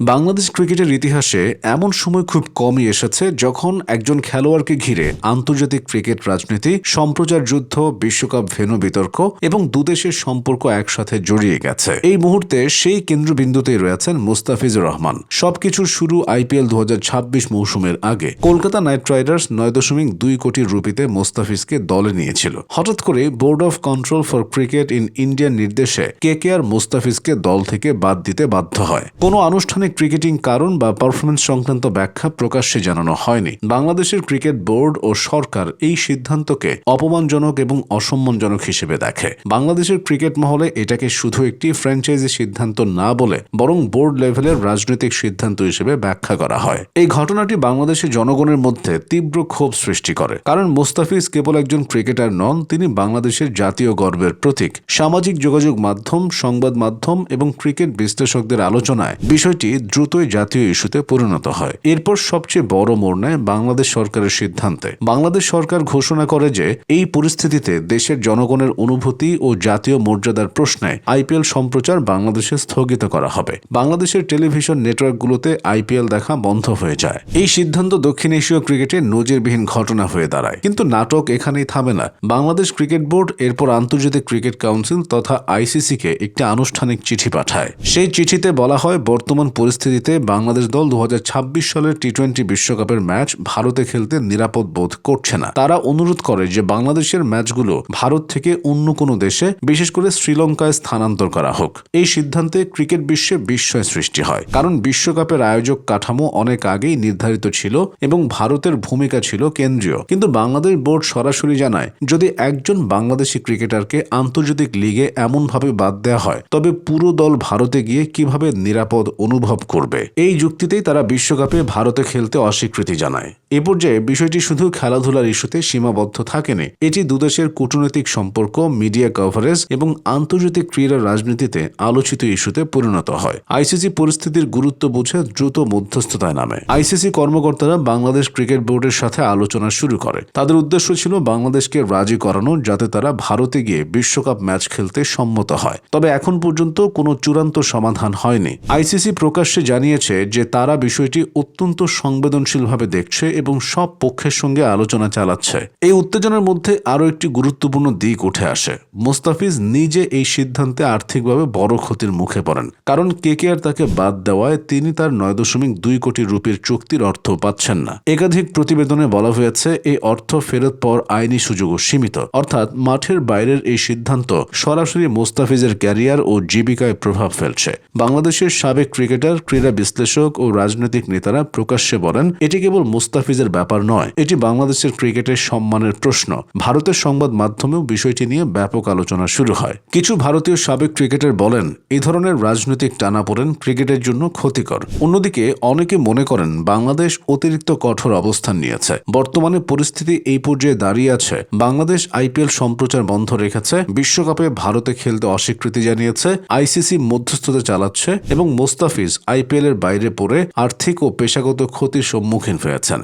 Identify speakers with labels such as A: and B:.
A: বাংলাদেশ ক্রিকেটের ইতিহাসে এমন সময় খুব কমই এসেছে যখন একজন খেলোয়াড়কে ঘিরে আন্তর্জাতিক ক্রিকেট রাজনীতি, সম্প্রচার যুদ্ধ, বিশ্বকাপ ভেন্যু বিতর্ক এবং দুদেশের সম্পর্ক একসাথে জড়িয়ে গেছে। এই মুহূর্তে সেই কেন্দ্রবিন্দুতেই রয়েছেন মুস্তাফিজুর রহমান। সবকিছুর শুরু আইপিএল 2026 মৌসুমের আগে কলকাতা নাইট রাইডার্স 9.2 কোটি রুপিতে মুস্তাফিজকে দলে নিয়েছিল। হঠাৎ করে board of control for cricket in ইন্ডিয়ার নির্দেশে কেকেআর মুস্তাফিজকে দল থেকে বাদ দিতে বাধ্য হয়। কোনো আনুষ্ঠানিক ক্রিকেটিং কারণ বা পারফরমেন্স সংক্রান্ত ব্যাখ্যা প্রকাশ্যে জানানো হয়নি। বাংলাদেশের ক্রিকেট বোর্ড ও সরকার এই সিদ্ধান্তকে অপমানজনক এবং অসম্মানজনক হিসেবে দেখে। বাংলাদেশের ক্রিকেট মহলে এটাকে শুধু একটি ফ্র্যাঞ্চাইজি সিদ্ধান্ত না বলে বরং বোর্ড লেভেলের রাজনৈতিক সিদ্ধান্ত হিসেবে ব্যাখ্যা করা হয়। এই ঘটনাটি বাংলাদেশের জনগণের মধ্যে তীব্র ক্ষোভ সৃষ্টি করে, কারণ মুস্তাফিজ কেবল একজন ক্রিকেটার নন, তিনি বাংলাদেশের জাতীয় গর্বের প্রতীক। সামাজিক যোগাযোগ মাধ্যম, সংবাদ মাধ্যম এবং ক্রিকেট বিশ্লেষকদের আলোচনায় বিষয়টি দ্রুতই জাতীয় ইস্যুতে পরিণত হয়। এরপর সবচেয়ে বড় মোড় নেয় বাংলাদেশ সরকারের সিদ্ধান্তে। বাংলাদেশ সরকার ঘোষণা করে যে এই পরিস্থিতিতে দেশের জনগণের অনুভূতি ও জাতীয় মর্যাদার প্রশ্নে আইপিএল সম্প্রচার বাংলাদেশে স্থগিত করা হবে। বাংলাদেশের টেলিভিশন নেটওয়ার্কগুলোতে আইপিএল দেখা বন্ধ হয়ে যায়। এই সিদ্ধান্ত দক্ষিণ এশীয় ক্রিকেটে নজিরবিহীন ঘটনা হয়ে দাঁড়ায়। কিন্তু নাটক এখানেই থামে না। বাংলাদেশ ক্রিকেট বোর্ড এরপর আন্তর্জাতিক ক্রিকেট কাউন্সিল তথা আইসিসিকে একটি আনুষ্ঠানিক চিঠি পাঠায়। সেই চিঠিতে বলা হয়, বর্তমান পরিস্থিতিতে বাংলাদেশ দল 2026 সালের টি-20 বিশ্বকাপের ম্যাচ ভারতে খেলতে নিরাপদ বোধ করছে না। তারা অনুরোধ করে যে বাংলাদেশের ম্যাচগুলো ভারত থেকে অন্য কোনো দেশে, বিশেষ করে শ্রীলঙ্কায় স্থানান্তর করা হোক। এই সিদ্ধান্তে ক্রিকেট বিশ্বে বিস্ময় সৃষ্টি হয়, কারণ বিশ্বকাপের আয়োজক কাঠামো অনেক আগেই নির্ধারিত ছিল এবং ভারতের ভূমিকা ছিল কেন্দ্রীয়। কিন্তু বাংলাদেশ বোর্ড সরাসরি জানায়, যদি একজন বাংলাদেশি ক্রিকেটারকে আন্তর্জাতিক লিগে এমনভাবে বাদ দেওয়া হয় তবে পুরো দল ভারতে গিয়ে কিভাবে নিরাপদ অনুভব করবে। এই যুক্তিতেই তারা বিশ্বকাপে ভারতে খেলতে অস্বীকৃতি জানায়। এ পর্যায়ে বিষয়টি শুধু খেলাধুলার ইস্যুতে সীমাবদ্ধ থাকেনি, এটি দুদেশের কূটনৈতিক সম্পর্ক, মিডিয়া কভারেজ এবং আন্তর্জাতিক ক্রীড়া রাজনীতিতে আলোচিত ইস্যুতে পরিণত হয়। আইসিসি পরিস্থিতির গুরুত্ব বুঝে দ্রুত মধ্যস্থতায় নামে। আইসিসি কর্মকর্তারা বাংলাদেশ ক্রিকেট বোর্ডের সাথে আলোচনা শুরু করে। তাদের উদ্দেশ্য ছিল বাংলাদেশকে রাজি করানো, যাতে তারা ভারতে গিয়ে বিশ্বকাপ ম্যাচ খেলতে সম্মত হয়। তবে এখন পর্যন্ত কোনো চূড়ান্ত সমাধান হয়নি। আইসিসি প্রকাশ্যে জানিয়েছে যে তারা বিষয়টি অত্যন্ত সংবেদনশীলভাবে দেখছে এবং সব পক্ষের সঙ্গে আলোচনা চালাচ্ছে। এই উত্তেজনার মধ্যে আরও একটি গুরুত্বপূর্ণ দিক উঠে আসে। মুস্তাফিজ নিজে এই সিদ্ধান্তে আর্থিকভাবে বড় ক্ষতির মুখে পড়েন, কারণ কেকেআর তাকে বাদ দেওয়ায় তিনি তার 9.2 কোটি রুপির চুক্তির অর্থ পাচ্ছেন না। একাধিক প্রতিবেদনে বলা হয়েছে এই অর্থ ফেরত পাওয়ার আইনি সুযোগও সীমিত। অর্থাৎ মাঠের বাইরের এই সিদ্ধান্ত সরাসরি মুস্তাফিজের ক্যারিয়ার ও জীবিকায় প্রভাব ফেলছে। বাংলাদেশের সাবেক ক্রিকেটার, ক্রীড়া বিশ্লেষক ও রাজনৈতিক নেতারা প্রকাশ্যে বলেন, এটি কেবল মুস্তাফিজের ব্যাপার নয়, এটি বাংলাদেশের ক্রিকেটের সম্মানের প্রশ্ন। ভারতের সংবাদ মাধ্যমেও বিষয়টি নিয়ে ব্যাপক আলোচনা শুরু হয়। কিছু ভারতীয় সাবেক ক্রিকেটার বলেন, এই ধরনের রাজনৈতিক টানাপোড়েন ক্রিকেটের জন্য ক্ষতিকর। অন্যদিকে অনেকে মনে করেন বাংলাদেশ অতিরিক্ত কঠোর অবস্থান নিয়েছে। বর্তমানে পরিস্থিতি এই পর্যায়ে দাঁড়িয়ে আছে, বাংলাদেশ আইপিএল সম্প্রচার বন্ধ রেখেছে, বিশ্বকাপে ভারতে খেলতে অস্বীকৃতি জানিয়েছে, আইসিসি মধ্যস্থতা চালাচ্ছে এবং মুস্তাফিজ আইপিএল এর বাইরে পড়ে আর্থিক ও পেশাগত ক্ষতির সম্মুখীন হয়েছেন।